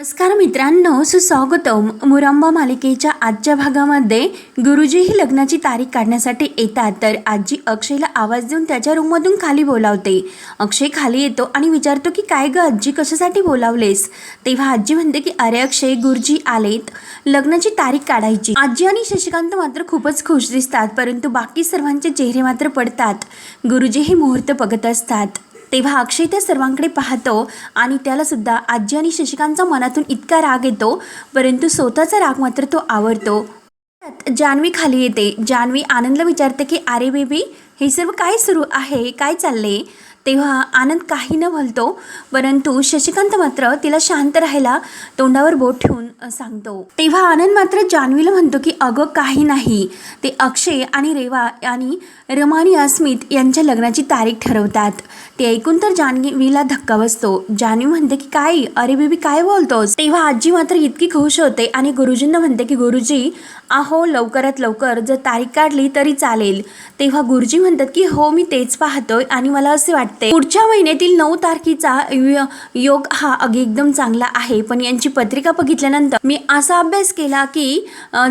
नमस्कार मित्रांनो, सुस्वागतम. मुरंबा मालिकेच्या आजच्या भागामध्ये गुरुजी ही लग्नाची तारीख काढण्यासाठी येतात. तर आजी अक्षयला आवाज देऊन त्याच्या रूममधून खाली बोलावते. अक्षय खाली येतो आणि विचारतो की काय ग आजी, कशासाठी बोलावलेस? तेव्हा आजी म्हणते की अरे अक्षय, गुरुजी आलेत, लग्नाची तारीख काढायची. आजी आणि शशिकांत मात्र खूपच खुश दिसतात, परंतु बाकी सर्वांचे चेहरे मात्र पडतात. गुरुजी हे मुहूर्त बघत असतात. तेव्हा अक्षय त्या सर्वांकडे पाहतो आणि त्याला सुद्धा आजी आणि शशिकांतचा मनातून इतका राग येतो, परंतु स्वतःचा राग मात्र तो आवडतो. जान्हवी खाली येते. जान्हवी आनंदला विचारते की अरे बेबी, हे सर्व काय सुरू आहे, काय चालले? तेव्हा आनंद काही न बोलतो, परंतु शशिकांत मात्र तिला शांत राहायला तोंडावर बोट ठेवून सांगतो. तेव्हा आनंद मात्र जान्हवीला म्हणतो की अगं काही नाही, ते अक्षय आणि रेवा आणि रमा आणि अस्मित यांच्या लग्नाची तारीख ठरवतात. ते ऐकून तर जान्हवीला धक्का बसतो. जान्हवी म्हणते की काय, अरे बेबी काय बोलतोस? तेव्हा आजी मात्र इतकी खुश होते आणि गुरुजींना म्हणते की गुरुजी आहो, लवकरात लवकर जर तारीख काढली तरी चालेल. तेव्हा गुरुजी म्हणतात की हो, मी तेच पाहतोय आणि मला असे वाटते पुढच्या महिन्यातील 9 तारखेचा योग हा एकदम चांगला आहे. पण यांची पत्रिका बघितल्यानंतर मी असा अभ्यास केला की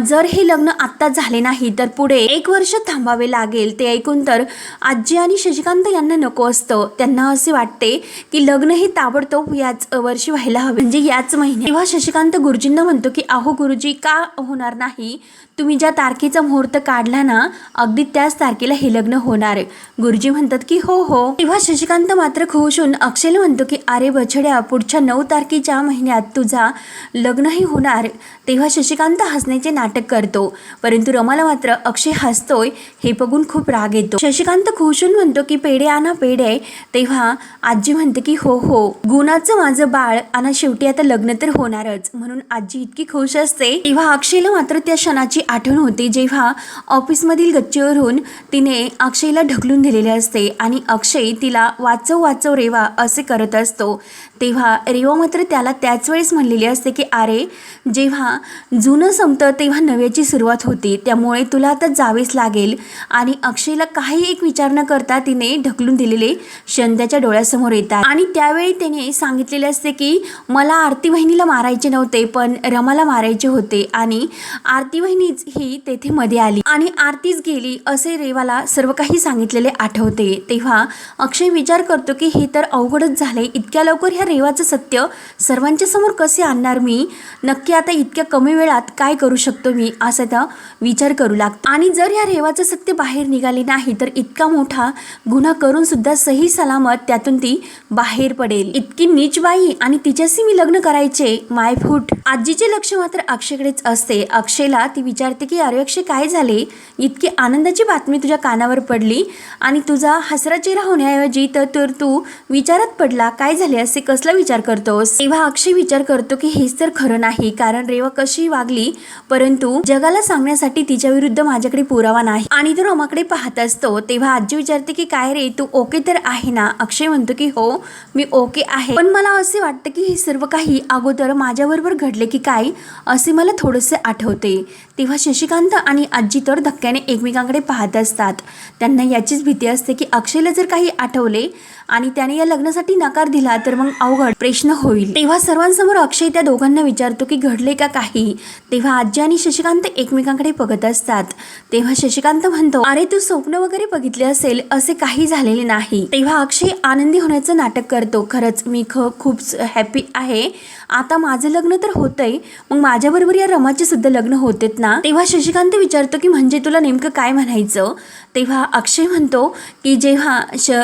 जर हे लग्न आत्ता झाले नाही तर पुढे 1 वर्ष थांबावे लागेल. ते ऐकून तर आजी आणि शशिकांत यांना नको असतं. त्यांना असे वाटते की लग्न हे ताबडतोब याच वर्षी व्हायला हवे, म्हणजे याच महिन्यात. तेव्हा शशिकांत गुरुजींना म्हणतो की अहो गुरुजी, का होणार नाही? तुम्ही ज्या तारखेचा मुहूर्त काढला ना, अगदी त्याच तारखेला हे लग्न होणार आहे. गुरुजी म्हणतात की हो हो. तेव्हा शशिकांत मात्र खुश होऊन अक्षयला म्हणतो की अरे बछड्या, पुढच्या 9 तारखेच्या महिन्यात तुझा लग्नही होणार. तेव्हा शशिकांत हसण्याचे नाटक करतो, परंतु रमाला मात्र अक्षय हसतोय हे बघून खूप राग येतो. शशिकांत खुश होऊन म्हणतो की पेढे आणा पेढे. तेव्हा आजी म्हणते की हो हो, गुणाचं माझं बाळ, आणि शेवटी आता लग्न तर होणारच, म्हणून आजी इतकी खुश असते. तेव्हा अक्षयला मात्र त्या क्षणाची आठवण होते जेव्हा ऑफिसमधील गच्चीवरून तिने अक्षयला ढकलून दिलेले असते आणि अक्षय तिला वाचव वाचव रेवा असे करत असतो. तेव्हा रेवा मात्र त्याला त्याच वेळेस म्हणलेली असते की अरे, जेव्हा जुनं संपतं तेव्हा नव्याची सुरुवात होती, त्यामुळे तुला आता जावेच लागेल. आणि अक्षयला काही एक विचार न करता तिने ढकलून दिलेले क्षण त्याच्या डोळ्यासमोर येतात. आणि त्यावेळी त्याने सांगितलेले असते की मला आरती बहिणीला मारायचे नव्हते, पण रमाला मारायचे होते, आणि आरती बहिणीच ही तेथे मध्ये आली आणि आरतीच गेली असे रेवाला सर्व काही सांगितलेले आठवते. तेव्हा अक्षय विचार करतो की हे तर अवघडच झाले, इतक्या लवकर ह्या रेवाचं सत्य सर्वांच्या समोर कसे आणणार मी? नक्की आता इतक्या कमी वेळात काय करू शकतो मी, असा त्या विचार करू लागतो. आणि जर या रेवाचं सत्य बाहेर निघाले नाही तर इतका मोठा गुन्हा करून सुद्धा सही सलामत त्यातून ती बाहेर पडेल. इतकी नीच बाई, आणि तिच्याशी मी लग्न करायचे, माय फूट. आजीचे लक्ष मात्र अक्षयकडेच असते. अक्षयला ती विचारते की अरे अक्षय, काय झाले? इतकी आनंदाची बातमी तुझ्या कानावर पडली आणि तुझा हसरा चेहरा होण्याऐवजी तर तू विचारात पडला. काय झाले? असे कसला विचार करतोस? तेव्हा अक्षय विचार करतो की हेच तर खरं नाही, कारण रेवा कशी वागली, परंतु जगाला सांगण्यासाठी तिच्या विरुद्ध माझ्याकडे पुरावा नाही. आणि तो रमाकडे पाहत असतो. तेव्हा आजी विचारते की काय रे, तू ओके तर आहे ना? अक्षय म्हणतो की हो, मी ओके आहे, पण मला असे वाटतं की हे सर्व काही अगोदर माझ्याबरोबर घडले की काय, असे मला थोडेसे आठवते. तेव्हा शशिकांत आणि आजी तर धक्क्याने एकमेकांकडे पाहत असतात. त्यांना याचीच भीती असते की अक्षयला जर काही आठवले आणि त्याने या लग्नासाठी नकार दिला तर मग अवघड प्रश्न होईल. तेव्हा सर्वांसमोर अक्षय त्या दोघांना विचारतो की घडले का काही? तेव्हा आजी आणि शशिकांत एकमेकांकडे बघत असतात. तेव्हा शशिकांत म्हणतो अरे, तू स्वप्न वगैरे बघितले असेल, असे काही झालेले नाही. तेव्हा अक्षय आनंदी होण्याचं नाटक करतो. खरंच मी खूप हॅपी आहे. आता माझं लग्न तर होतंय, मग माझ्याबरोबर या रमाचे सुद्धा लग्न होतेत ना? तेव्हा शशिकांत विचारतो की म्हणजे तुला नेमकं काय म्हणायचं? तेव्हा अक्षय म्हणतो की जेव्हा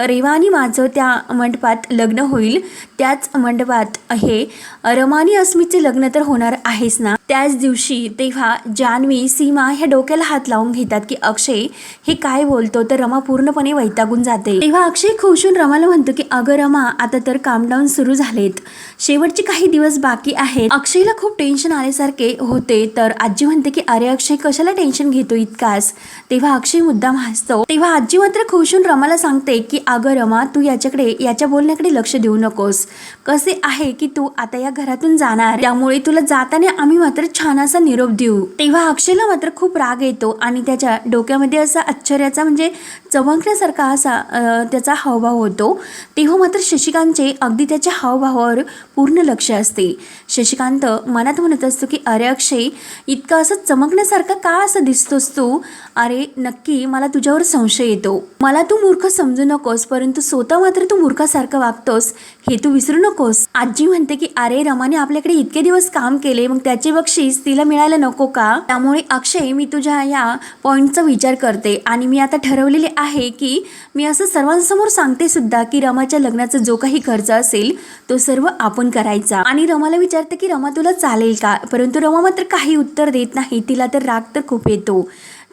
रेवा आणि माझं त्या मंडपात लग्न होईल, त्याच मंडपात हे रमा आणि अस्मितचे लग्न तर होणार आहेच ना, त्याच दिवशी. तेव्हा जान्हवी, सीमा ह्या डोक्याला हात लावून घेतात की अक्षय हे काय बोलतो, तर रमा पूर्णपणे वैतागून जाते. तेव्हा अक्षय खुश होऊन रमाला म्हणतो की अगं रमा, आता तर कामडाऊन सुरू झालेत, शेवटचे काही दिवस बाकी आहेत. अक्षयला खूप टेन्शन आल्यासारखे होते. तर आजी म्हणते की अरे अक्षय, कशाला टेन्शन घेतो इतकाच? तेव्हा अक्षय मुद्दाम हसतो. तेव्हा आजी मात्र खुश होऊन रमाला सांगते की अगं रमा, तू याच्या बोलण्याकडे लक्ष देऊ नकोस. कसे आहे की तू आता या घरातून जाणार, त्यामुळे तुला जाताना आम्ही मात्र छान असा निरोप देऊ. तेव्हा अक्षयला मात्र खूप राग येतो आणि त्याच्या डोक्यामध्ये असा आश्चर्याचा म्हणजे चमकण्यासारखा असा त्याचा हावभाव होतो, तेव्हा मात्र शशिकांतचे अगदी त्याच्या हावभावावर पूर्ण लक्ष असते. शशिकांत मनात म्हणत असतो की अरे अक्षय, इतका असं चमकण्यासारखा का असं दिसतोस तू? अरे नक्की मला तुझ्यावर संशय येतो. मला तू मूर्ख समजू नकोस, परंतु स्वतः मात्र तू मूर्खासारखं वागतोस हे तू विसरू नकोस. आजी म्हणते की अरे रमाने आपल्याकडे इतके दिवस काम केले, मग त्याचे बक्षीस तिला मिळायला नको का? त्यामुळे अक्षय, मी तुझ्या या पॉईंटचा विचार करते आणि मी आता ठरवलेले आहे की मी असं सर्वांसमोर सांगते सुद्धा की रमाच्या लग्नाचा जो काही खर्च असेल तो सर्व आपण करायचा. आणि रमाला विचारते की रमा तुला चालेल का? परंतु रमा मात्र काही उत्तर देत नाही. तिला तर राग तर खूप येतो.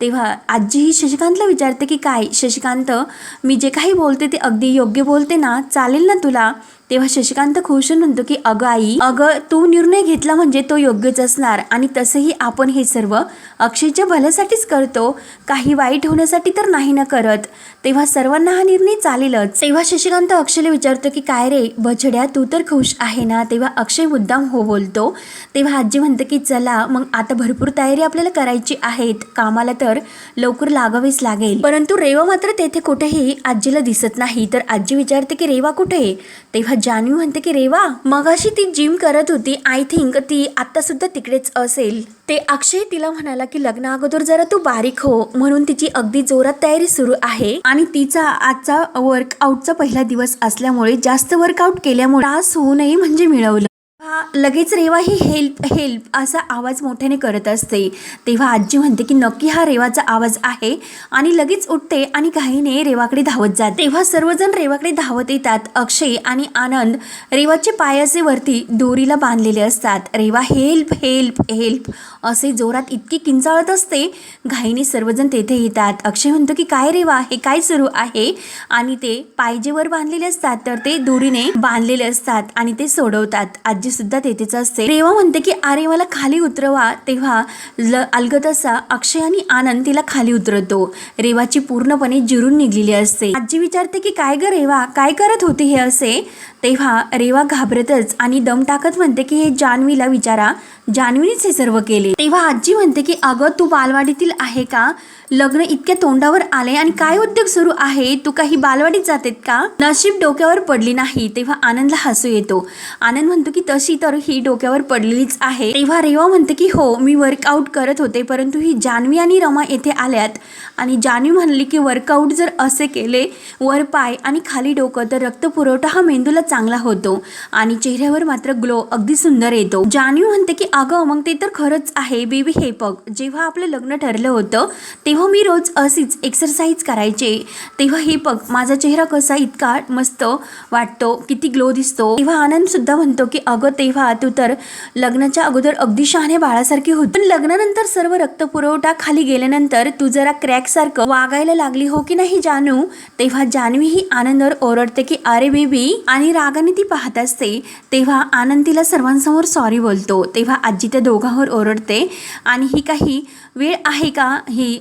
तेव्हा आजी ही शशिकांतला विचारते की काय शशिकांत, मी जे काही बोलते ते अगदी योग्य बोलते ना? चालेल ना तुला? तेव्हा शशिकांत खुश म्हणतो की अगं आई, अगं तू निर्णय घेतला म्हणजे तो योग्यच असणार, आणि तसंही आपण हे सर्व अक्षयच्या भल्यासाठीच करतो, काही वाईट होण्यासाठी तर नाही ना करत. तेव्हा सर्वांना हा निर्णय चालेलच. तेव्हा शशिकांत अक्षयला विचारतो की काय रे बछड्या, तू तर खुश आहे ना? तेव्हा अक्षय मुद्दाम हो बोलतो. तेव्हा आजी म्हणते की चला मग आता भरपूर तयारी आपल्याला करायची आहेत, कामाला तर लवकर लागावेच लागेल. परंतु रेवा मात्र तेथे कुठेही आजीला दिसत नाही. तर आजी विचारते की रेवा कुठे? तेव्हा जान्हवी म्हणते की रेवा मगाशी ती जिम करत होती, आय थिंक ती आता सुद्धा तिकडेच असेल. ते अक्षय तिला म्हणाला की लग्ना अगोदर जरा तू बारीक हो, म्हणून तिची अगदी जोरात तयारी सुरू आहे. आणि तिचा आजचा वर्कआउटचा पहिला दिवस असल्यामुळे जास्त वर्कआउट केल्यामुळे त्रास होऊ नये म्हणजे मिळवलं. लगेच रेवा ही हेल्प हेल्प असा आवाज मोठ्याने करत असते. तेव्हा आजी म्हणते की नक्की हा रेवाचा आवाज आहे, आणि लगेच उठते आणि घाईने रेवाकडे धावत जाते. तेव्हा सर्वजण रेवाकडे धावत येतात. अक्षय आणि आनंद रेवाचे पाय असे वरती दोरीला बांधलेले असतात. रेवा हेल्प हेल्प हेल्प असे जोरात इतकी किंचाळत असते. घाईने सर्वजण तेथे येतात. अक्षय म्हणतो की काय रेवा, हे काय सुरू आहे? आणि ते पाय जे वर बांधलेले असतात तर ते दोरीने बांधलेले असतात आणि ते सोडवतात. आजी सुद्धा तेथेच असते. रेवा म्हणते की अरे मला खाली उतरवा. तेव्हा अलगद असा अक्षय आणि आनंद तिला खाली उतरवतो. रेवाची पूर्णपणे जिरून निघलेली असते. आजी विचारते की काय ग रेवा, काय करत होती हे असे? तेव्हा रेवा घाबरतच आणि दम टाकत म्हणते की हे जान्हवीला विचारा, जान्हवीनेच हे सर्व केले. तेव्हा आजी म्हणते की अगं तू बालवाडीतील आहे का? लग्न इतक्या तोंडावर आले आणि काय उद्योग सुरू आहे? तू काही बालवाडीत जातेत का? नशीब डोक्यावर पडली नाही. तेव्हा आनंदला हसू येतो. आनंद म्हणतो की तशी तर ही डोक्यावर पडलेलीच आहे. तेव्हा रेवा म्हणते की हो मी वर्कआउट करत होते, परंतु ही जान्हवी आणि रमा येथे आल्यात आणि जान्हवी म्हणली की वर्कआउट जर असे केले वर पाय आणि खाली डोकं तर रक्तपुरवठा हा मेंदूला चांगला होतो आणि चेहऱ्यावर मात्र ग्लो अगदी सुंदर येतो. जान्हवी म्हणते की अगं मग ते तर खरंच आहे बेबी. हे बघ, जेव्हा आपलं लग्न ठरलं होतं तेव्हा मी रोज अशीच एक्सरसाइज करायचे, तेव्हा हे बघ माझा चेहरा कसा इतका मस्त वाटतो, किती ग्लो दिसतो. तेव्हा आनंद सुद्धा म्हणतो की अगं तेव्हा तू तर लग्नाच्या अगोदर अगदी शहाणे बाळासारखी होती, पण लग्नानंतर सर्व रक्तपुरवठा खाली गेल्यानंतर तू जरा क्रॅक सारखं वागायला लागली हो की नाही जानू? तेव्हा जान्हवी ही आनंदवर ओरडते की अरे बेबी, आणि रागाने ती पाहत असते. तेव्हा आनंद तिला सर्वांसमोर सॉरी बोलतो. तेव्हा आजी त्या दोघांवर ओरडते आणि ही काही वेळ आहे का ही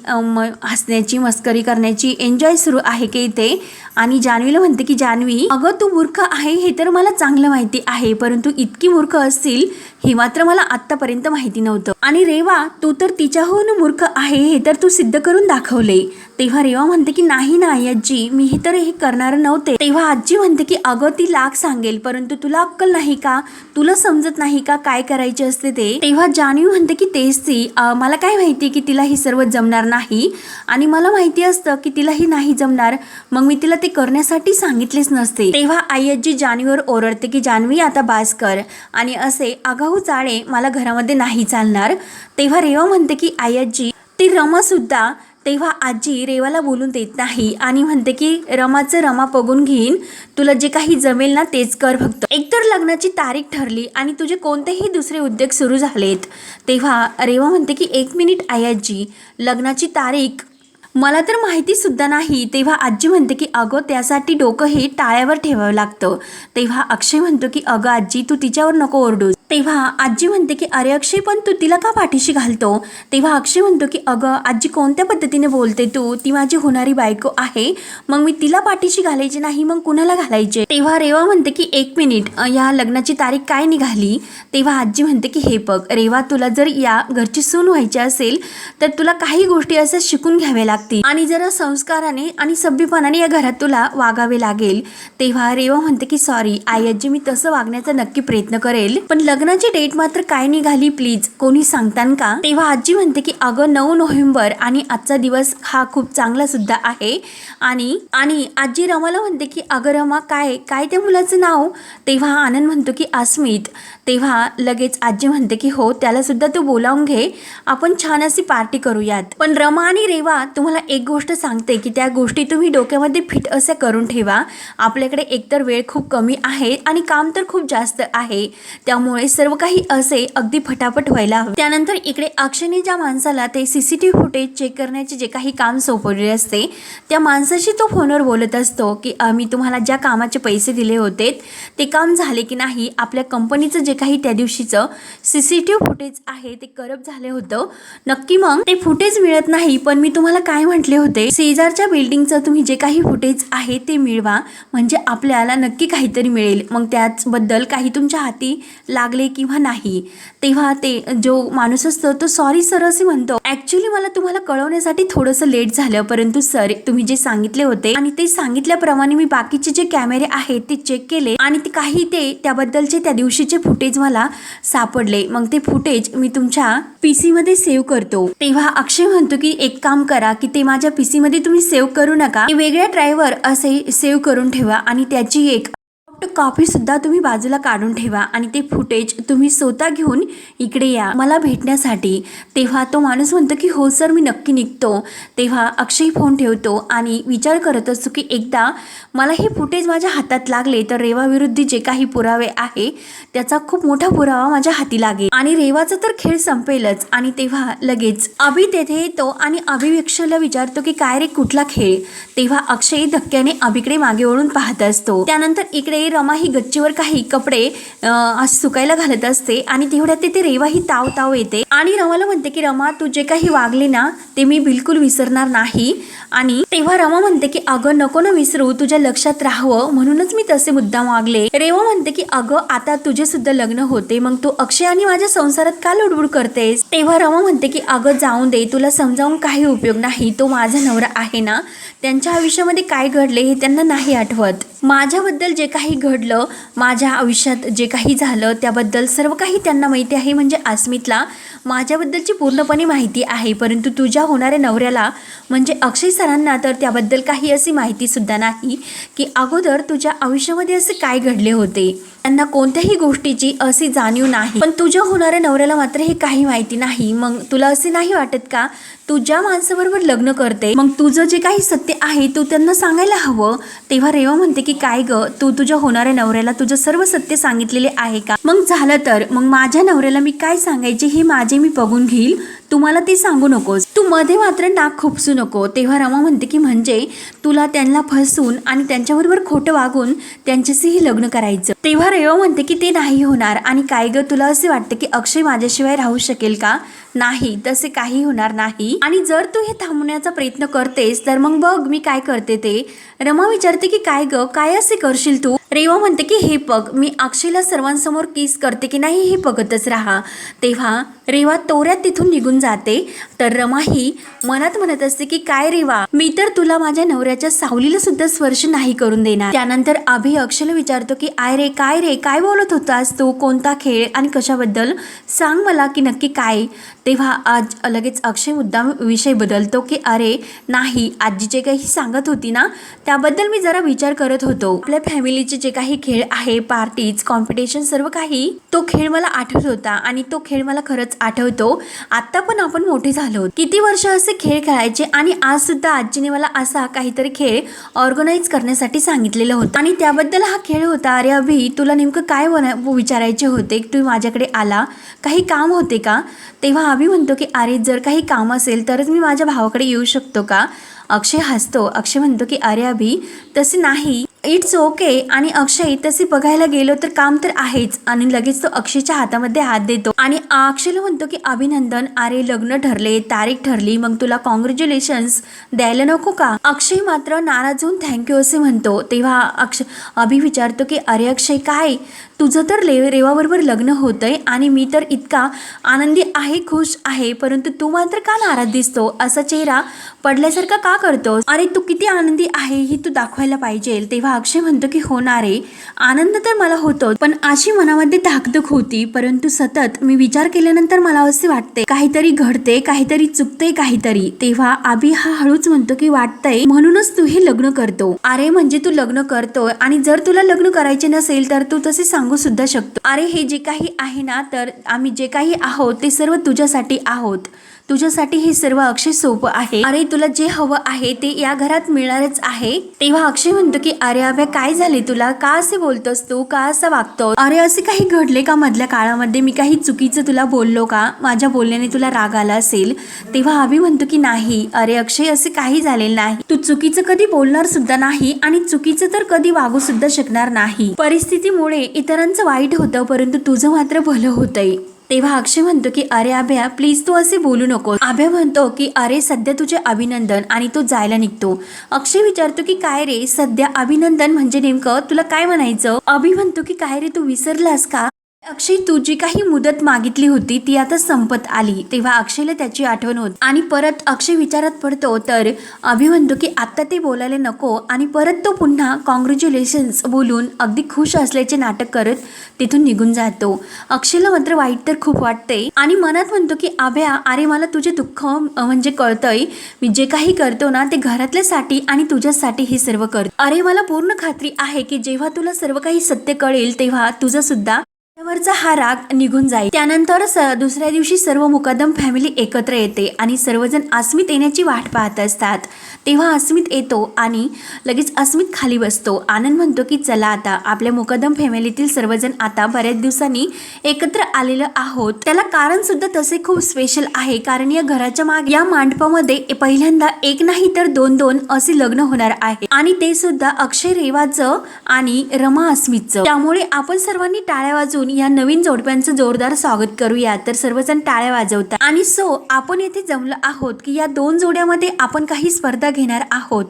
हसण्याची, मस्करी करण्याची, एन्जॉय सुरू आहे की इथे? आणि जान्हवीला म्हणते की जान्हवी अगं तू मूर्ख आहे हे तर मला चांगलं माहिती आहे, परंतु इतकी मूर्ख असतील हे मात्र मला आत्तापर्यंत माहिती नव्हतं. आणि रेवा तू तर तिच्याहून मूर्ख आहे हे तर तू सिद्ध करून दाखवले. तेव्हा रेवा म्हणते की नाही ना आजी, मी हे तर हे करणार नव्हते. तेव्हा आजी म्हणते की अगं ती लाख सांगेल, परंतु तुला अक्कल नाही का? तुला समजत नाही का काय करायचे असते ते? तेव्हा जान्हवी म्हणते की तेच ती, मला काय माहिती की तिला हे सर्व जमणार नाही, आणि मला माहिती असतं की तिला हे नाही जमणार, मग मी तिला ते करण्यासाठी सांगितलेच नसते. तेव्हा आई आजी जान्हवीवर ओरडते की जान्हवी आता बास कर, आणि असे आगाऊ चाळे मला घरामध्ये नाही चालणार. तेव्हा रेवा म्हणते की आई आजी ती रमा सुद्धा. तेव्हा आजी रेवाला बोलून देत नाही आणि म्हणते की रमाचं रमा बघून घेईन, तुला जे काही जमेल ना तेच कर फक्त. एकतर लग्नाची तारीख ठरली आणि तुझे कोणतेही दुसरे उद्योग सुरू झालेत. तेव्हा रेवा म्हणते की 1 मिनिट आई आजी, लग्नाची तारीख मला तर माहिती सुद्धा नाही. तेव्हा आजी म्हणते की अगं त्यासाठी डोकं हे टाळ्यावर ठेवावं लागतं. तेव्हा अक्षय म्हणतो की अगं आजी तू तिच्यावर नको ओरडूस, तेव्हा आजी म्हणते की अरे अक्षय, पण तू तिला का पाठीशी घालतो? तेव्हा अक्षय म्हणतो की अगं आजी, कोणत्या पद्धतीने बोलते तू? ती माझी होणारी बायको आहे, मग मी तिला पाठीशी घालायची नाही मग कुणाला घालायचे? तेव्हा रेवा म्हणते की एक मिनिट, या लग्नाची तारीख काय निघाली? तेव्हा आजी म्हणते की हे बघ रेवा, तुला जर या घरची सून व्हायची असेल तर तुला काही गोष्टी असं शिकून घ्यावे लागतील आणि जरा संस्काराने आणि सभ्यपणाने या घरात तुला वागावे लागेल. तेव्हा रेवा म्हणते की सॉरी आई आजी, मी तसं वागण्याचा नक्की प्रयत्न करेल, पण लग्नाची डेट मात्र काय निघाली प्लीज कोणी सांगतान का? तेव्हा आजी म्हणते की अगं 9 नोव्हेंबर आणि आजचा दिवस हा खूप चांगला सुद्धा आहे. आणि आणि आजी रमाला म्हणते की अगं रमा, काय काय त्या मुलाचं नाव? तेव्हा आनंद म्हणतो की अस्मित. तेव्हा लगेच आजी म्हणते की हो, त्याला सुद्धा तू बोलावून घे, आपण छान अशी पार्टी करूयात. पण रमा आणि रेवा, तुम्हाला एक गोष्ट सांगते की त्या गोष्टी तुम्ही डोक्यामध्ये फिट असे करून ठेवा. आपल्याकडे एकतर वेळ खूप कमी आहे आणि काम तर खूप जास्त आहे, त्यामुळे सर्व काही असे अगदी फटाफट व्हायला हवे. त्यानंतर इकडे अक्षयने ज्या माणसाला ते CCTV फुटेज चेक करण्याचे जे काही काम सोपवले असते, त्या माणसाशी तो फोनवर बोलत असतो की मी तुम्हाला ज्या कामाचे पैसे दिले होते ते काम झाले की नाही, आपल्या कंपनीचं जे काही त्या दिवशीचं CCTV फुटेज आहे ते करप्ट झाले होतं नक्की, मग ते फुटेज मिळत नाही. पण मी तुम्हाला काय म्हटले होते, शेजारच्या बिल्डिंगचं तुम्ही जे काही फुटेज आहे ते मिळवा, म्हणजे आपल्याला नक्की काहीतरी मिळेल, मग त्याचबद्दल काही तुमच्या हाती लागले किंवा नाही. तेव्हा ते जो माणूस असतो तो सॉरी सर असे म्हणतो, ॲक्च्युली मला तुम्हाला कळवण्यासाठी थोडंसं लेट झालं, परंतु सर तुम्ही जे सांगितले होते आणि ते सांगितल्याप्रमाणे मी बाकीचे जे कॅमेरे आहेत ते चेक केले आणि ते काही त्याबद्दलचे त्या दिवशीचे फुटेज मला सापडले, मग ते फुटेज मी तुमच्या PC मध्ये सेव्ह करतो. तेव्हा अक्षय म्हणतो की एक काम करा की ते माझ्या PC मध्ये तुम्ही सेव्ह करू नका, वेगळ्या ड्रायव्हर असे सेव्ह करून ठेवा आणि त्याची एक कॉपी सुद्धा तुम्ही बाजूला काढून ठेवा आणि ते फुटेज तुम्ही स्वतः घेऊन इकडे या मला भेटण्यासाठी. तेव्हा तो माणूस म्हणतो की हो सर, मी नक्की निघतो. तेव्हा अक्षय फोन ठेवतो आणि विचार करत असतो की एकदा मला हे फुटेज माझ्या हातात लागले तर रेवा विरुद्ध जे काही पुरावे आहे त्याचा खूप मोठा पुरावा माझ्या हाती लागेल आणि रेवाचा तर खेळ संपेलच. आणि तेव्हा लगेच अभि तेथे येतो आणि अभि अक्षयला विचारतो की काय रे, कुठला खेळ? तेव्हा अक्षय धक्क्याने अभिकडे मागे वळून पाहत असतो. त्यानंतर इकडे रमा ही गच्चीवर काही कपडे सुकायला घालत असते आणि तेवढ्यात तिथे रेवा ही ताव येते आणि रमाला म्हणते की रमा, तू जे काही वागले ना ते मी बिलकुल विसरणार नाही. आणि तेव्हा रमा म्हणते की अगं नको ना विसरू, तुझ्या लक्षात राहावं म्हणूनच मी तसे मुद्दाम वागले. रेवा म्हणते की अगं आता तुझे सुद्धा लग्न होते, मग तू अक्षय आणि माझ्या संसारात का लुडबुड करतेस? तेव्हा रमा म्हणते की अगं जाऊन दे, तुला समजावून काही उपयोग नाही, तो माझा नवरा आहे ना, त्यांच्या आयुष्यामध्ये काय घडले हे त्यांना नाही आठवत. माझ्याबद्दल जे काही घडलं, माझ्या आयुष्यात जे काही झालं त्याबद्दल सर्व काही त्यांना माहिती आहे, म्हणजे अस्मितला माझ्याबद्दलची पूर्णपणे माहिती आहे, परंतु तुझ्या होणाऱ्या नवऱ्याला म्हणजे अक्षय सरांना तर त्याबद्दल काही अशी माहिती सुद्धा नाही की अगोदर तुझ्या आयुष्यामध्ये असे काय घडले होते. त्यांना कोणत्याही गोष्टीची अशी जाणीव नाही, पण तुझ्या होणाऱ्या नवऱ्याला मात्र हे काही माहिती नाही. मग तुला असे नाही वाटत का, तू ज्या माणसाबरोबर लग्न करते मग तुझं जे काही सत्य आहे तू त्यांना सांगायला हवं. तेव्हा रेवा म्हणते की काय ग, तू तुझ्या होणाऱ्या नवऱ्याला तुझं सर्व सत्य सांगितलेले आहे का? मग झालं तर मग माझ्या नवऱ्याला मी काय सांगायचे हे माझे मी बघून घेईल, तुम्हाला ते सांगू नकोस, तू मध्ये मात्र नाक खुपसू नको. तेव्हा रमा म्हणते की म्हणजे तुला त्यांना फसवून आणि त्यांच्याबरोबर खोटं वागून त्यांच्याशीही लग्न करायचं. तेव्हा रेवा म्हणते की ते नाही होणार. आणि काय ग, तुला असे वाटते की अक्षय माझ्याशिवाय राहू शकेल का? नाही, तसे काही होणार नाही. आणि जर तू हे थांबवण्याचा प्रयत्न करतेस तर मग बघ मी काय करते ते. रमा विचारते की काय ग, काय असे करशील तू? रेवा म्हणते की हे बघ, मी अक्षयला सर्वांसमोर किस करते की नाही हे बघतच राहा. तेव्हा रेवा तोऱ्यात तिथून निघून जाते. तर रमा ही मनात म्हणत असते की काय रेवा, मी तर तुला माझ्या नवऱ्याच्या सावलीला सुद्धा स्पर्श नाही करून देणार. त्यानंतर अभि अक्षयला विचारतो की काय रे काय बोलत होतास तू, कोणता खेळ आणि कशाबद्दल, सांग मला की नक्की काय? तेव्हा आज लगेच अक्षय मुद्दाम विषय बदलतो की अरे नाही, आजी जे काही सांगत होती ना त्याबद्दल मी जरा विचार करत होतो. आपल्या फॅमिलीचे जे काही खेळ आहे, पार्टीज, कॉम्पिटिशन, सर्व काही तो खेळ मला आठवत होता आणि तो खेळ मला खरंच आठवतो. आता पण आपण मोठे झालो, किती वर्ष असे खेळ खेळायचे आणि आज सुद्धा आजीने मला असा काहीतरी खेळ ऑर्गनाईज करण्यासाठी सांगितलेलं होतं आणि त्याबद्दल हा खेळ होता. अरे अभि, तुला नेमकं काय विचारायचे होते? तू माझ्याकडे आला, काही काम होते का? तेव्हा अभि म्हणतो की अरे जर काही काम असेल तरच मी माझ्या भावाकडे येऊ शकतो का? अक्षय हसतो. अक्षय म्हणतो की अरे अभि, तसे नाही, इट्स ओके. आणि अक्षय तसे बघायला गेलो तर काम तर आहेच. आणि लगेच तो अक्षयच्या हातामध्ये हात देतो आणि अक्षयला म्हणतो की अभिनंदन, अरे लग्न ठरले, तारीख ठरली, मग तुला कॉंग्रॅच्युलेशन्स द्यायला नको का? अक्षय मात्र नाराज होऊन थँक्यू असे म्हणतो. तेव्हा अभि विचारतो की अरे अक्षय काय, तुझं तर रेवाबरोबर लग्न होतंय आणि मी तर इतका आनंदी आहे, खुश आहे, परंतु तू मात्र का नाराज दिसतो, असा चेहरा पडल्यासारखा का करतोस? अरे तू किती आनंदी आहे ही तू दाखवायला पाहिजे. तेव्हा अक्षय म्हणतो की होणार आहे, आनंद तर मला होतो, पण अशी मनामध्ये धाकधूक होती, परंतु सतत मी विचार केल्यानंतर मला असे वाटते काहीतरी घडते, काहीतरी चुकते काहीतरी. तेव्हा अभि हा हळूच म्हणतो की वाटतंय म्हणूनच तू हे लग्न करतो. अरे म्हणजे तू लग्न करतोय आणि जर तुला लग्न करायचे नसेल तर तू तसे सांगू सुद्धा शकतो. अरे हे जे काही आहे ना, तर आम्ही जे काही आहोत ते सर्व तुझ्यासाठी आहोत, तुझ्यासाठी हे सर्व अक्षय सोपं आहे. अरे तुला जे हवं आहे ते या घरात मिळणारच आहे. तेव्हा अक्षय म्हणतो की अरे अभ्या काय झाले तुला, का असे बोलतोस तू, का असं वागतो? अरे असे काही घडले का मधल्या काळामध्ये, मी काही चुकीचं तुला बोललो का, माझ्या बोलण्याने तुला राग आला असेल? तेव्हा अभि म्हणतो की नाही अरे अक्षय असे काही झालेलं नाही, तू चुकीचं कधी बोलणार सुद्धा नाही आणि चुकीचं तर कधी वागू सुद्धा शकणार नाही. परिस्थितीमुळे इतरांचं वाईट होतं, परंतु तुझं मात्र भलं होतंय. तेव्हा अक्षय म्हणतो की अरे अभ्या प्लीज तू असे बोलू नको. अभ्या म्हणतो की अरे सध्या तुझे अभिनंदन, आणि तो जायला निघतो. अक्षय विचारतो की काय रे सध्या अभिनंदन म्हणजे नेमकं तुला काय म्हणायचं? अभि म्हणतो की काय रे तू विसरलास का? अक्षय तू जी काही मुदत मागितली होती ती आता संपत आली. तेव्हा अक्षयला त्याची आठवण होत आणि परत अक्षय विचारात पडतो. तर अभि म्हणतो की आता ते बोलायला नको आणि परत तो पुन्हा कॉंग्रॅच्युलेशन्स बोलून अगदी खुश असल्याचे नाटक करत तिथून निघून जातो. अक्षयला मात्र वाईट तर खूप वाटते आणि मनात म्हणतो की अभ्या अरे मला तुझे दुःख म्हणजे कळतंय, मी जे काही करतो ना ते घरातल्यासाठी आणि तुझ्यासाठी हे सर्व करतो. अरे मला पूर्ण खात्री आहे की जेव्हा तुला सर्व काही सत्य कळेल तेव्हा तुझं सुद्धा वरचा हा राग निघून जाईल. त्यानंतर दुसऱ्या दिवशी सर्व मुकदम फॅमिली एकत्र येते आणि सर्वजण अस्मित येण्याची वाट पाहत असतात. तेव्हा अस्मित येतो आणि लगेच अस्मित खाली बसतो. आनंद म्हणतो की चला आता आपल्या मुकदम फॅमिलीतील सर्वजण आता बऱ्याच दिवसांनी एकत्र आलेलं आहोत. त्याला कारण सुद्धा तसे खूप स्पेशल आहे, कारण या घराच्या मागे या मांडपामध्ये पहिल्यांदा एक नाही तर दोन असे लग्न होणार आहे आणि ते सुद्धा अक्षय रेवाचं आणि रमा अस्मितचं. त्यामुळे आपण सर्वांनी टाळ्या वाजवून या नवीन जोडप्यांचं जोरदार स्वागत करूया. तर सर्वजण टाळ्या वाजवतात आणि आपण येथे जमलो आहोत की या दोन जोड्यामध्ये आपण काही स्पर्धा घेणार आहोत.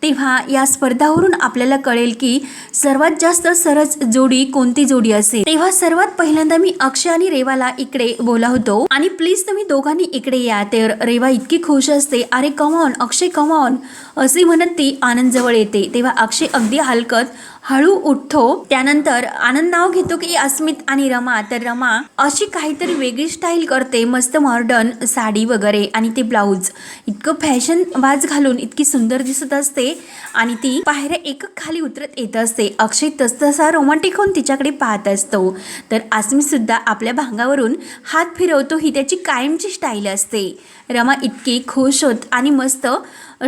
तेव्हा या स्पर्धावरून आपल्याला कळेल की सर्वात जास्त सरस जोडी कोणती जोडी असेल. तेव्हा सर्वात पहिल्यांदा मी अक्षय आणि रेवाला इकडे बोलावतो आणि प्लीज तुम्ही दोघांनी इकडे या. तर रेवा इतकी खुश असते, अरे कमॉन अक्षय कमॉन असे म्हणत ती आनंद जवळ येते. तेव्हा अक्षय अगदी हलकत हळू उठतो. त्यानंतर आनंद नाव घेतो की अस्मित आणि रमा. तर रमा अशी काहीतरी वेगळी स्टाईल करते, मस्त मॉडर्न साडी वगैरे आणि ते ब्लाऊज इतकं फॅशन वाज घालून इतकी सुंदर दिसत असते आणि ती पायऱ्या एक खाली उतरत येत असते. अक्षय तसा रोमॅन्टिक होऊन तिच्याकडे पाहत असतो. तर अस्मित सुद्धा आपल्या भांगावरून हात फिरवतो, ही त्याची कायमची स्टाईल असते. रमा इतकी खुश होत आणि मस्त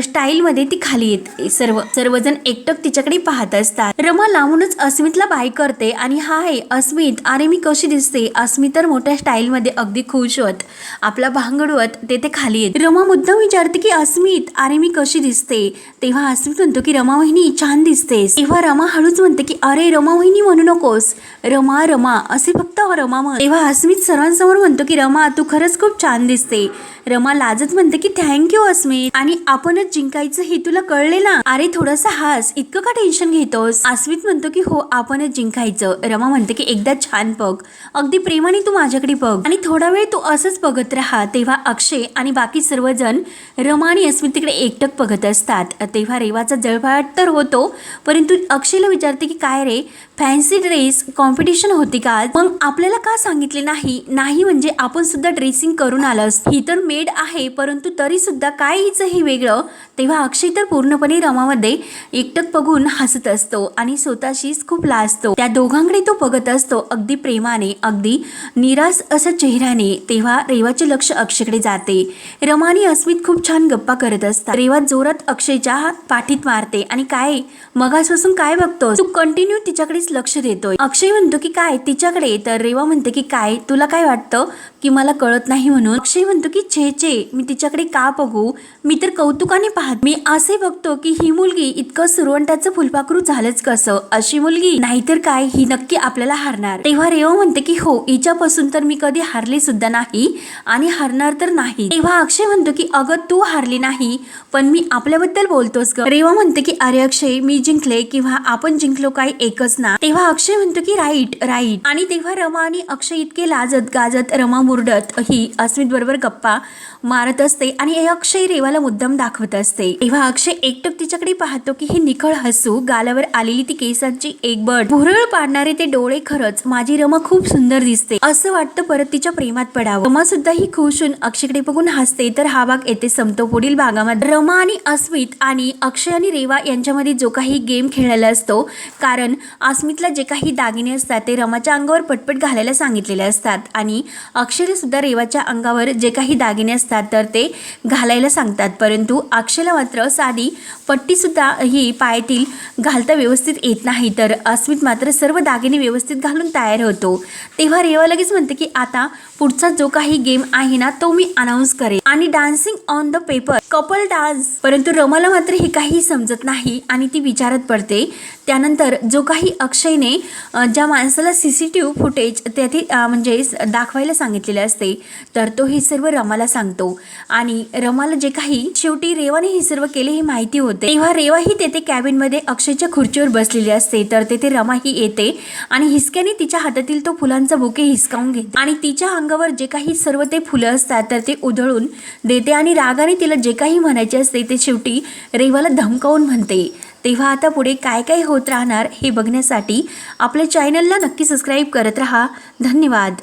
स्टाईलमध्ये ती खाली येते. सर्वजण एकटक तिच्याकडे पाहत असतात. रमा लांबूनच अस्मितला बाय करते आणि हाय अस्मित, अरे मी कशी दिसते? अस्मित तर मोठ्या स्टाईलमध्ये अगदी खुश होत आपला भांग उडवत ते खाली येते. रमा मुद्दाम विचारते की अस्मित अरे मी कशी दिसते? तेव्हा अस्मित म्हणतो की रमा वहिनी छान दिसतेस. तेव्हा रमा हळूच म्हणते की अरे रमा वहिनी म्हणू नकोस, रमा रमा असे फक्त रमा म्हण. तेव्हा अस्मित सर्वांसमोर म्हणतो की रमा तू खरंच खूप छान दिसते. रमा लाजत म्हणते की थँक्यू अस्मित, आणि आपणच जिंकायचं हे तुला कळले ना? अरे थोडासा हास, इतकं का टेन्शन घेतोस? अस्मित म्हणतो की हो आपणच जिंकायचं. रमा म्हणते की एकदा छान बघ, अगदी प्रेमाने तू माझ्याकडे बघ आणि थोडा वेळ तू असंच बघत राहा. तेव्हा अक्षय आणि बाकी सर्वजण रमा आणि अस्मित तिकडे एकटक बघत असतात. तेव्हा रेवाचा जळफळाट तर होतो, परंतु अक्षयला विचारते की काय रे फॅन्सी ड्रेस कॉम्पिटिशन होती का? मग आपल्याला का सांगितले नाही? नाही म्हणजे आपण सुद्धा ड्रेसिंग करून आलोस, ही तर मेड आहे, परंतु तरी सुद्धा काय हिचं हे वेगळं? तेव्हा अक्षय तर पूर्णपणे रमामध्ये एकटक बघून हसत असतो आणि स्वतःशीच खूप लाजतो. त्या दोघांकडे तो बघत असतो अगदी प्रेमाने, अगदी निराश असा चेहऱ्याने. तेव्हा रेवाचे लक्ष अक्षयकडे जाते. रमा आणि अस्मित खूप छान गप्पा करत असतात. रेवा जोरात अक्षयच्या पाठीत मारते आणि काय मगासपासून काय बघतोस? तू कंटिन्यू तिच्याकडेच लक्ष देतोय. अक्षय म्हणतो की काय तिच्याकडे? तर रेवा म्हणते की काय तुला काय वाटतं की मला कळत नाही म्हणून? अक्षय म्हणतो की छे मी तिच्याकडे का बघू? मी तर कौतुकाने रागाने पाहत मी असे बघतो की ही मुलगी इतकं सुरवंटाचं फुलपाखरू झालंच कसं, अशी मुलगी नाहीतर काय ही नक्की आपल्याला हारणार. तेव्हा रेवा म्हणते की हो, हिच्यापासून तर मी कधी हारली सुद्धा नाही आणि हारणार तर नाही. तेव्हा अक्षय म्हणतो की अगं तू हारली नाही पण मी आपल्याबद्दल बोलतोस ग. रेवा म्हणते की अरे अक्षय, मी जिंकले किंवा आपण जिंकलो काय एकच ना. तेव्हा अक्षय म्हणतो की राईट राईट. आणि तेव्हा रमा आणि अक्षय इतके लाजत गाजत रमा मुरडत ही अस्मित बरोबर गप्पा मारत असते आणि अक्षय रेवाला मुद्दाम दाखवत असते. तेव्हा अक्षय एकटक तिच्याकडे पाहतो की ही निखळ हसू, गालावर आलेली ती केसांची एक बट, भुरळ पाडणारे ते डोळे, खरंच माझी रमा खूप सुंदर दिसते असं वाटतं परत तिच्या प्रेमात पडावं. रमा सुद्धा ही खुश होऊन अक्षयकडे बघून हसते. तर हा भाग येथे संपतो. पुढील भागामध्ये रमा आणि अस्मित आणि अक्षय आणि रेवा यांच्यामध्ये जो काही गेम खेळलेला असतो, कारण अस्मितला जे काही दागिने असतात ते रमाच्या अंगावर पटपट घालायला सांगितलेले असतात आणि अक्षयला सुद्धा रेवाच्या अंगावर जे काही दागिने असतात तर ते घालायला सांगतात, परंतु अक्षयला मात्र साधी पट्टी सुद्धा ही पायातील घालता व्यवस्थित येत नाही. तर अस्मित मात्र सर्व दागिने व्यवस्थित घालून तयार होतो. तेव्हा रेवा लगेच म्हणते की आता पुढचा जो काही गेम आहे ना तो मी अनाऊन्स करेन आणि dancing on the paper couple dance. परंतु रमाला मात्र हे काही समजत नाही आणि ती विचारत पडते. त्यानंतर जो काही अक्षयने ज्या माणसाला CCTV फुटेज त्यातील म्हणजे दाखवायला सांगितलेले असते तर तो हे सर्व रमाला सांगतो आणि रमाला जे काही शेवटी रेवाने हे सर्व केले हे माहिती होते. तेव्हा रेवा ही तेथे कॅबिनमध्ये अक्षयच्या खुर्चीवर बसलेली असते. तर तेथे रमा ही येते आणि हिसक्याने तिच्या हातातील तो फुलांचा बुके हिसकावून घेते आणि तिच्या अंगावर जे काही सर्व ते फुलं असतात तर ते उधळून देते आणि रागाने तिला जे काही म्हणायचे असते ते शेवटी रेवाला धमकावून म्हणते. तेव्हा आता पुढे काय काय होत राहणार हे बघण्यासाठी आपल्या चॅनलला नक्की सबस्क्राईब करत राहा. धन्यवाद.